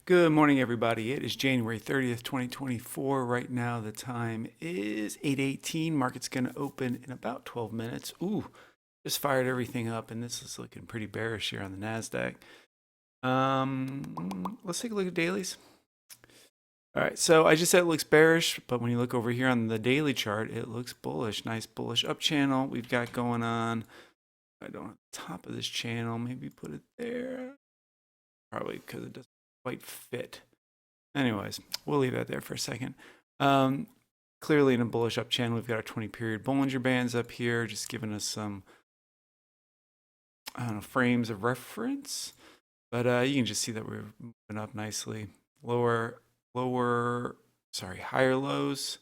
Good morning, everybody. It is January 30th, 2024. Right now, the time is 8:18. Market's going to open in about 12 minutes. Ooh, just fired everything up, and this is looking pretty bearish here on the NASDAQ. Let's take a look at dailies. All right, so I just said it looks bearish, but when you look over here on the daily chart, it looks bullish. Nice bullish up channel we've got going on. I don't have the top of this channel. Maybe put it there. Probably because it doesn't quite fit. Anyways, we'll leave that there for a second. Clearly in a bullish up channel, we've got our 20-period Bollinger Bands up here, just giving us some, I don't know, frames of reference. But you can just see that we're moving up nicely. Higher lows,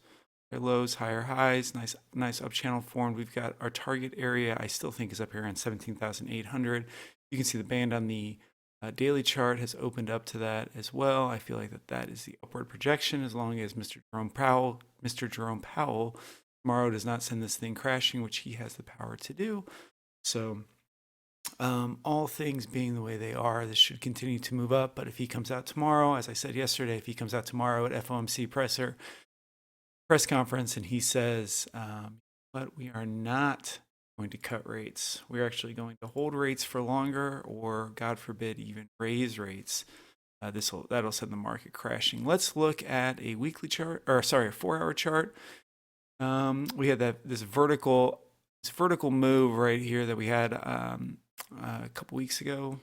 higher highs, nice up channel formed. We've got our target area, I still think is up here around 17,800. You can see the band on the daily chart has opened up to that as well. I feel like that is the upward projection as long as Mr. Jerome Powell tomorrow does not send this thing crashing, which he has the power to do. So all things being the way they are, this should continue to move up. But if he comes out tomorrow, as I said yesterday, if he comes out tomorrow at FOMC press conference and he says, but we are not going to cut rates. We're actually going to hold rates for longer, or God forbid, even raise rates. That'll send the market crashing. Let's look at a weekly chart, or sorry, a 4-hour chart. We had this vertical move right here that we had a couple weeks ago,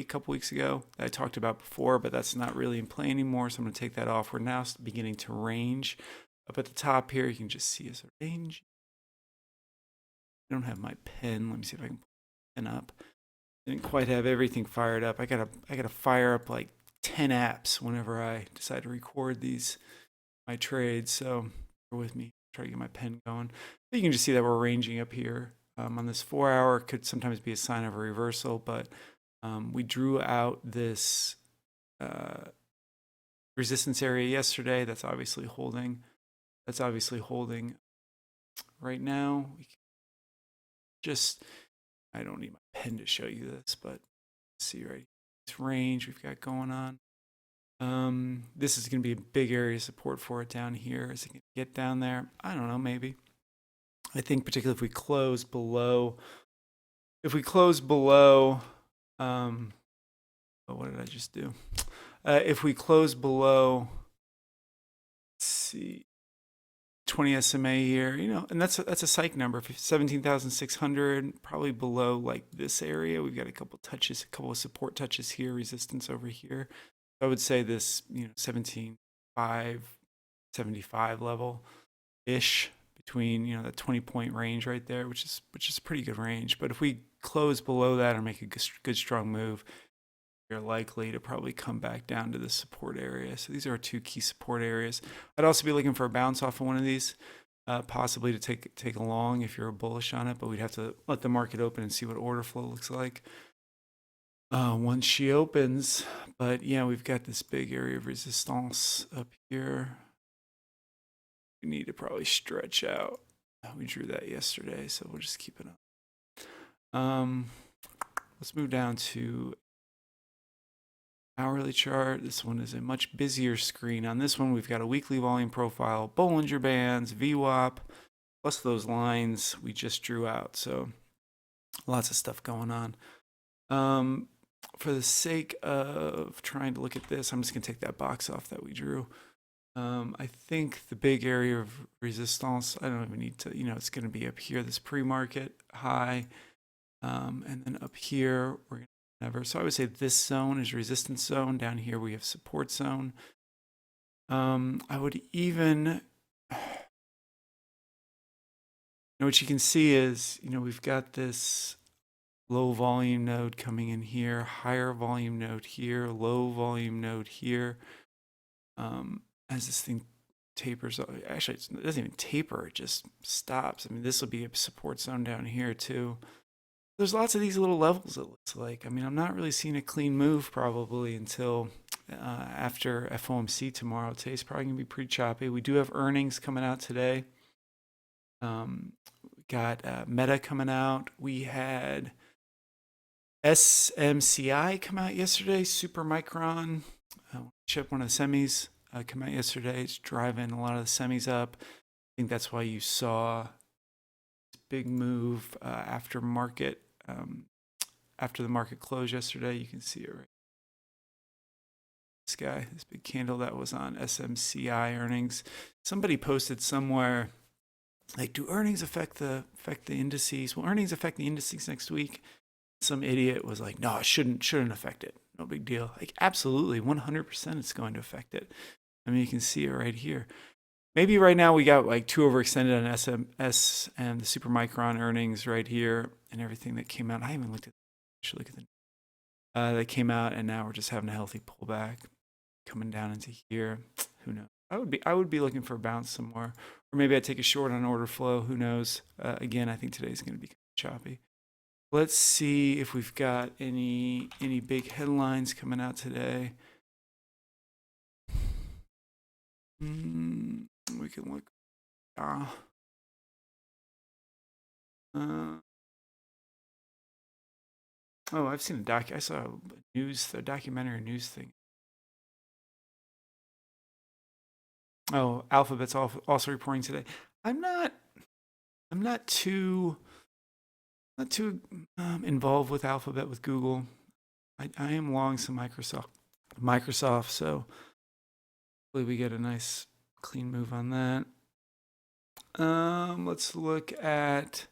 couple weeks ago, that I talked about before, but that's not really in play anymore. So I'm going to take that off. We're now beginning to range. Up at the top here, you can just see as a range. I don't have my pen. Let me see if I can pull the pen up. Didn't quite have everything fired up. I gotta fire up like 10 apps whenever I decide to record my trades. So bear with me. Try to get my pen going. But you can just see that we're ranging up here on this 4-hour. Could sometimes be a sign of a reversal, but we drew out this resistance area yesterday. That's obviously holding. Right now. I don't need my pen to show you this, but see right here, this range we've got going on. This is going to be a big area of support for it down here. Is it going to get down there? I don't know, maybe. I think particularly if we close below, what did I just do? If we close below, let's see, 20 SMA here, and that's a psych number. 17,600, probably below like this area. We've got a couple of support touches here, resistance over here. I would say this, 17.5, 75 level ish between, that 20-point range right there, which is a pretty good range. But if we close below that or make a good strong move, you're likely to probably come back down to the support area. So these are our two key support areas. I'd also be looking for a bounce off of one of these, possibly to take a long if you're bullish on it, but we'd have to let the market open and see what order flow looks like once she opens. But yeah, we've got this big area of resistance up here. We need to probably stretch out. We drew that yesterday, so we'll just keep it up. Let's move down to hourly chart. This one is a much busier screen. On this one, we've got a weekly volume profile, Bollinger Bands, VWAP, plus those lines we just drew out. So lots of stuff going on. For the sake of trying to look at this, I'm just going to take that box off that we drew. I think the big area of resistance, I don't even need to, it's going to be up here, this pre-market high. And then up here, we're going to so I would say this zone is resistance zone. Down here we have support zone. I would even, what you can see is, we've got this low volume node coming in here, higher volume node here, low volume node here. As this thing tapers, actually it doesn't even taper, it just stops. I mean, this will be a support zone down here too. There's lots of these little levels, it looks like. I mean, I'm not really seeing a clean move probably until after FOMC tomorrow. Today's probably going to be pretty choppy. We do have earnings coming out today. We got Meta coming out. We had SMCI come out yesterday, Supermicron. chip, one of the semis come out yesterday. It's driving a lot of the semis up. I think that's why you saw this big move after market, after the market closed yesterday. You can see it right. This guy, this big candle that was on SMCI earnings. Somebody posted somewhere, like, do earnings affect the indices? Will earnings affect the indices next week? Some idiot was like, no, it shouldn't affect it. No big deal. Like, absolutely, 100% it's going to affect it. I mean, you can see it right here. Maybe right now we got like too overextended on SMS and the Supermicron earnings right here and everything that came out. I haven't looked at actually look at the that came out, and now we're just having a healthy pullback coming down into here. Who knows? I would be looking for a bounce somewhere, or maybe I'd take a short on order flow. Who knows? Again, I think today's going to be choppy. Let's see if we've got any big headlines coming out today. We can look. Oh, I've seen I saw a documentary news thing. Oh, Alphabet's also reporting today. I'm not too involved with Alphabet with Google. I am long some Microsoft, so hopefully we get a nice clean move on that. Let's look at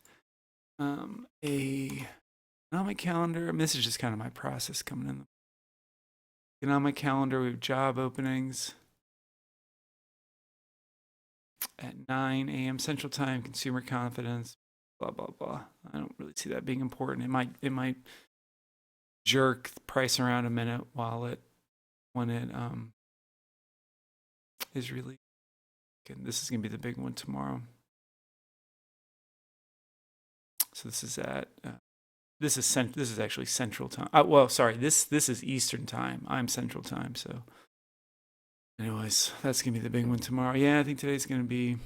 a economic calendar. I mean, this is just kind of my process coming in. Economic calendar, we have job openings at 9 a.m. Central Time, consumer confidence, blah, blah, blah. I don't really see that being important. It might jerk the price around a minute when it is released. And this is going to be the big one tomorrow. So this is at this is actually Central Time. Well, sorry, this is Eastern Time. I'm Central Time. So, anyways, that's gonna be the big one tomorrow. Yeah, I think today's gonna be.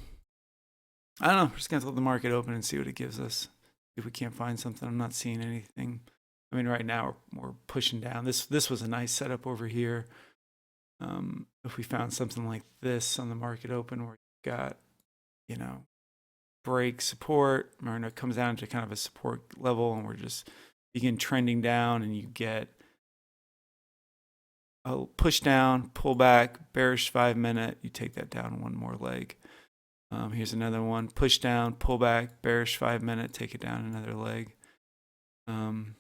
I don't know. We're just gonna let the market open and see what it gives us. If we can't find something, I'm not seeing anything. I mean, right now we're pushing down. This was a nice setup over here. If we found something like this on the market open, where you got, break support, or it comes down to kind of a support level, and we're just begin trending down, and you get a push down, pull back, bearish 5 minute, you take that down one more leg. Here's another one, push down, pull back, bearish 5 minute, take it down another leg. You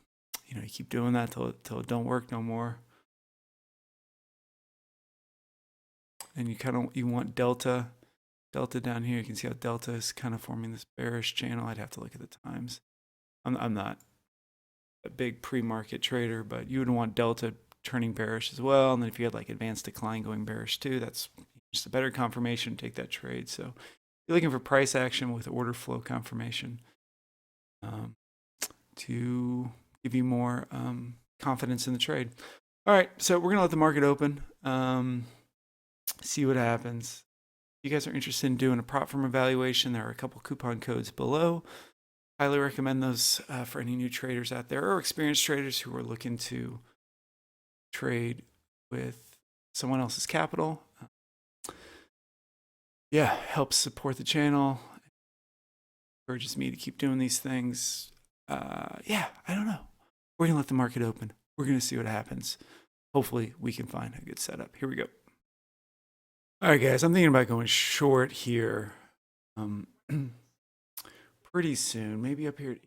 keep doing that till it don't work no more. And you want delta down here. You can see how delta is kind of forming this bearish channel. I'd have to look at the times. I'm not a big pre-market trader, but you would want delta turning bearish as well. And then if you had like advanced decline going bearish too, that's just a better confirmation to take that trade. So you're looking for price action with order flow confirmation to give you more confidence in the trade. All right, so we're gonna let the market open, see what happens. If you guys are interested in doing a prop firm evaluation, there are a couple coupon codes below. Highly recommend those for any new traders out there or experienced traders who are looking to trade with someone else's capital. Yeah, helps support the channel. Encourages me to keep doing these things. Yeah, I don't know. We're going to let the market open. We're going to see what happens. Hopefully we can find a good setup. Here we go. All right, guys, I'm thinking about going short here pretty soon. Maybe up here at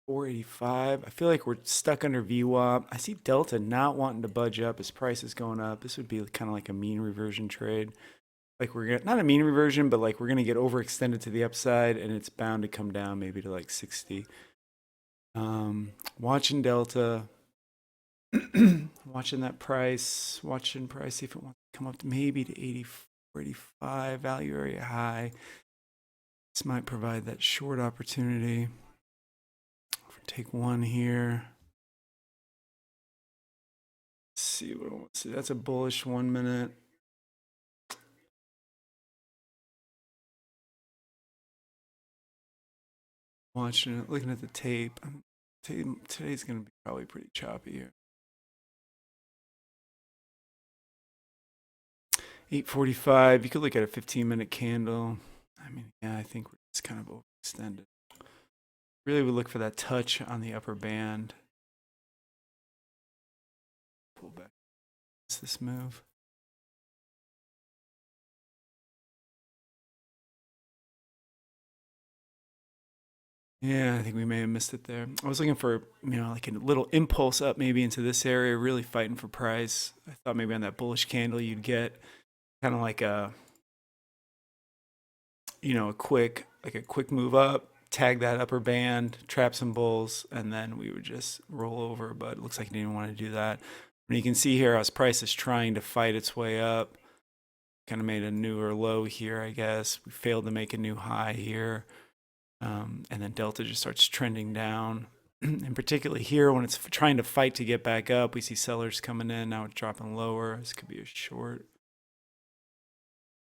485. I feel like we're stuck under VWAP. I see Delta not wanting to budge up as price is going up. This would be kind of like a mean reversion trade. Like we're gonna, not a mean reversion, but like we're going to get overextended to the upside, and it's bound to come down maybe to like 60. Watching Delta, watching that price, see if it wants to come up to maybe to 84, 85, value area high. This might provide that short opportunity. Take one here. Let's see what I want to see. That's a bullish 1 minute. Watching it, looking at the tape. Today's going to be probably pretty choppy here. 8:45. You could look at a 15-minute candle. I mean, yeah, I think we're just kind of overextended. Really would look for that touch on the upper band. Pull back. What's this move? Yeah, I think we may have missed it there. I was looking for, like a little impulse up maybe into this area, really fighting for price. I thought maybe on that bullish candle you'd get kind of like a quick move up, tag that upper band, trap some bulls, and then we would just roll over. But it looks like you didn't want to do that. And you can see here as price is trying to fight its way up. Kind of made a newer low here, I guess. We failed to make a new high here. And then Delta just starts trending down. And particularly here, when it's trying to fight to get back up, we see sellers coming in. Now it's dropping lower. This could be a short.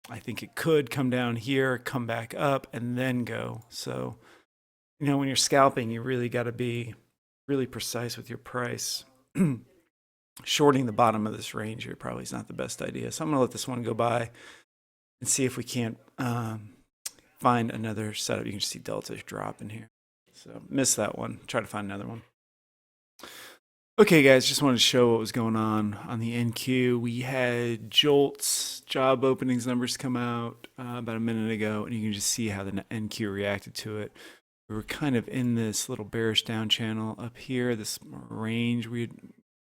I think it could come down here, come back up, and then go. So, when you're scalping, you really got to be really precise with your price. Shorting the bottom of this range here probably is not the best idea. So I'm going to let this one go by and see if we can't find another setup. You can just see Delta drop in here. So miss that one. Try to find another one. Okay, guys, just wanted to show what was going on the NQ. We had Jolt's job openings numbers come out about a minute ago, and you can just see how the NQ reacted to it. We were kind of in this little bearish down channel up here, this range. We were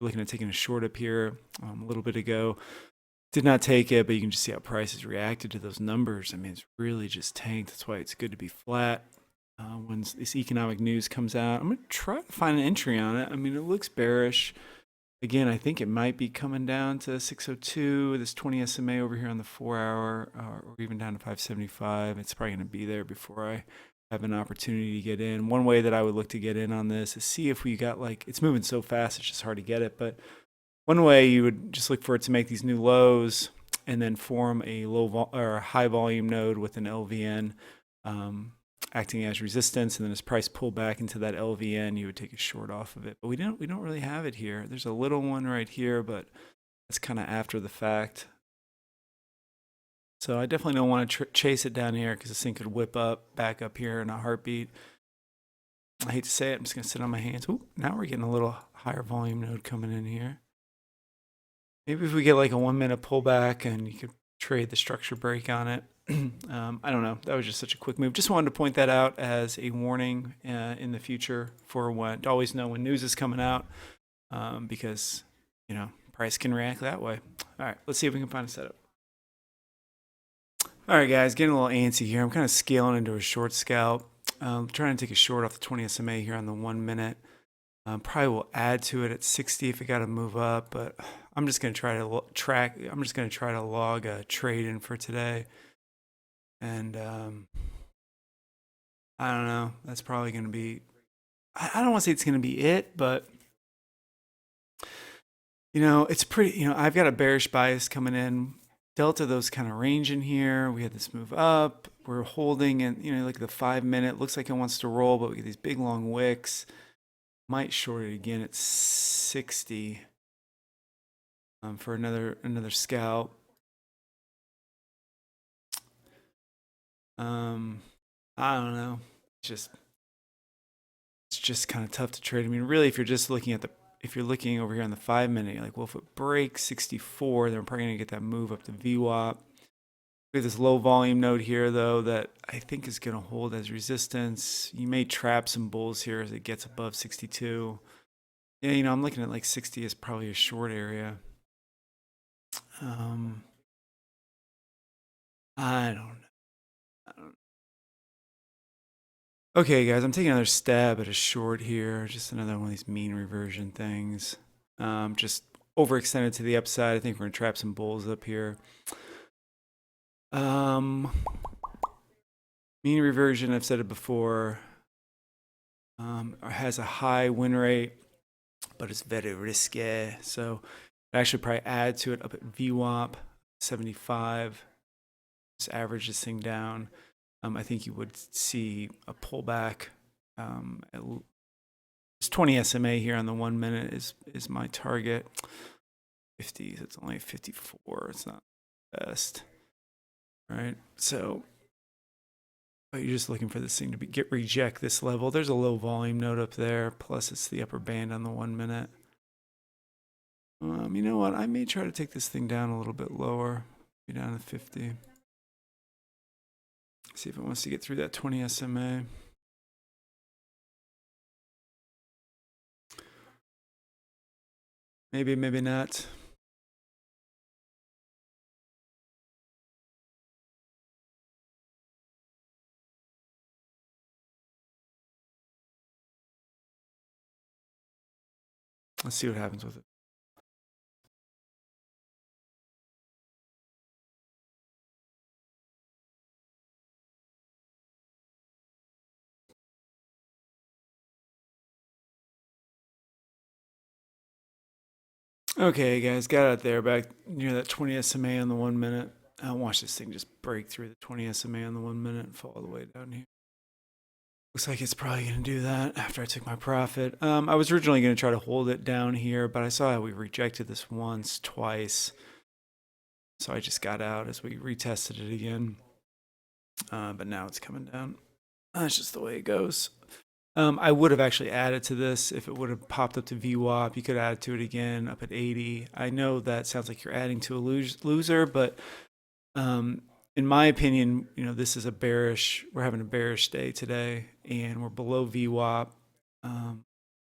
looking at taking a short up here a little bit ago. Did not take it, but you can just see how prices reacted to those numbers. I mean, it's really just tanked. That's why it's good to be flat. When this economic news comes out, I'm going to try to find an entry on it. I mean, it looks bearish. Again, I think it might be coming down to 602, this 20 SMA over here on the 4-hour, or even down to 575. It's probably going to be there before I have an opportunity to get in. One way that I would look to get in on this is see if we got it's moving so fast, it's just hard to get it. But one way you would just look for it to make these new lows and then form a or a high volume node with an LVN acting as resistance, and then as price pull back into that LVN, you would take a short off of it. But we don't really have it here. There's a little one right here, but it's kind of after the fact. So I definitely don't want to chase it down here because this thing could whip up back up here in a heartbeat. I hate to say it, I'm just going to sit on my hands. Ooh, now we're getting a little higher volume node coming in here. Maybe if we get like a 1 minute pullback and you could trade the structure break on it. I don't know. That was just such a quick move. Just wanted to point that out as a warning in the future for when to always know when news is coming out because, price can react that way. All right, let's see if we can find a setup. All right, guys, getting a little antsy here. I'm kind of scaling into a short scalp. Trying to take a short off the 20 SMA here on the 1 minute. Probably will add to it at 60 if it got to move up, but I'm just going to try to track. I'm just going to try to log a trade in for today. And I don't know. That's probably going to be, I don't want to say it's going to be it, but it's pretty, I've got a bearish bias coming in. Delta, those kind of range in here. We had this move up. We're holding and, like the 5 minute looks like it wants to roll, but we get these big long wicks. Might short it again at 60 for another scalp. I don't know. It's just kind of tough to trade. I mean, really, if you're just looking at if you're looking over here on the 5 minute, you're like, well, if it breaks 64, then we're probably going to get that move up to VWAP. We have this low volume node here, though, that I think is going to hold as resistance. You may trap some bulls here as it gets above 62. Yeah, I'm looking at like 60 is probably a short area. I don't know. Okay, guys, I'm taking another stab at a short here. Just another one of these mean reversion things. Just overextended to the upside. I think we're going to trap some bulls up here. Mean reversion, I've said it before, has a high win rate, but it's very risky. So I should probably add to it up at VWAP 75. Just average this thing down. I think you would see a pullback. It's 20 SMA here on the 1 minute is my target. 50s, it's only 54. It's not best. All right, so you're just looking for this thing to reject this level. There's a low volume node up there, plus it's the upper band on the 1 minute. You know what? I may try to take this thing down a little bit lower, be down to 50. See if it wants to get through that 20 SMA. Maybe, maybe not. Let's see what happens with it. Okay, guys, got out there back near that 20 SMA on the 1 minute. I'll watch this thing just break through the 20 SMA on the 1 minute and fall all the way down here. Looks like it's probably going to do that after I took my profit. I was originally going to try to hold it down here, but I saw how we rejected this once, twice. So I just got out as we retested it again. But now it's coming down. That's just the way it goes. I would have actually added to this if it would have popped up to VWAP. You could add to it again up at 80. I know that sounds like you're adding to a loser, but in my opinion, you know, this is a bearish. We're having a bearish day today, and we're below VWAP.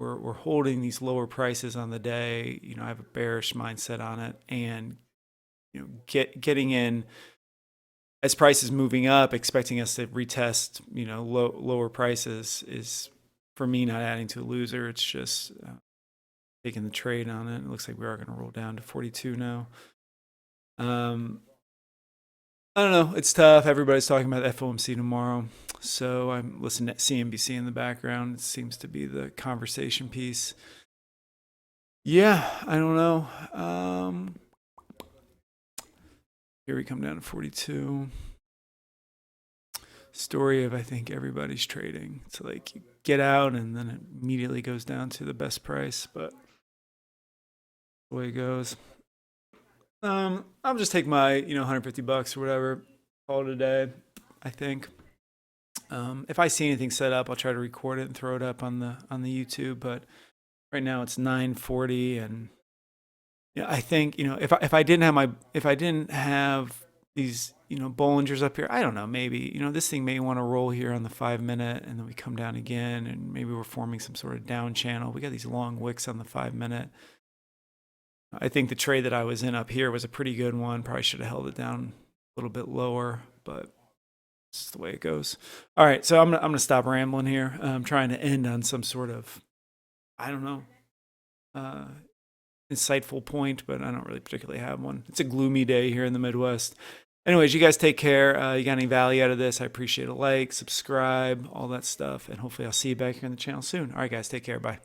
We're holding these lower prices on the day. You know, I have a bearish mindset on it, and you know, getting in as prices moving up, expecting us to retest, you know, lower prices is, for me, not adding to a loser. It's just taking the trade on it. It looks like we are going to roll down to 42 now. I don't know. It's tough. Everybody's talking about FOMC tomorrow. So I'm listening to CNBC in the background. It seems to be the conversation piece. Yeah, I don't know. Here we come down to 42. Story of, I think, everybody's trading. It's like you get out and then it immediately goes down to the best price, but the way it goes. I'll just take my, you know, 150 bucks or whatever, call it a day, I think. If I see anything set up, I'll try to record it and throw it up on the YouTube, but right now it's 9:40, and yeah, I think, you know, if I didn't have these, you know, Bollingers up here, I don't know, maybe, you know, this thing may want to roll here on the 5 minute, and then we come down again, and maybe we're forming some sort of down channel. We got these long wicks on the 5 minute. I think the trade that I was in up here was a pretty good one. Probably should have held it down a little bit lower, but it's the way it goes. All right, so I'm gonna stop rambling here. I'm trying to end on some sort of, I don't know, insightful point, but I don't really particularly have one. It's a gloomy day here in the Midwest. Anyways, you guys take care. You got any value out of this? I appreciate a like, subscribe, all that stuff, and hopefully I'll see you back here on the channel soon. All right, guys, take care. Bye.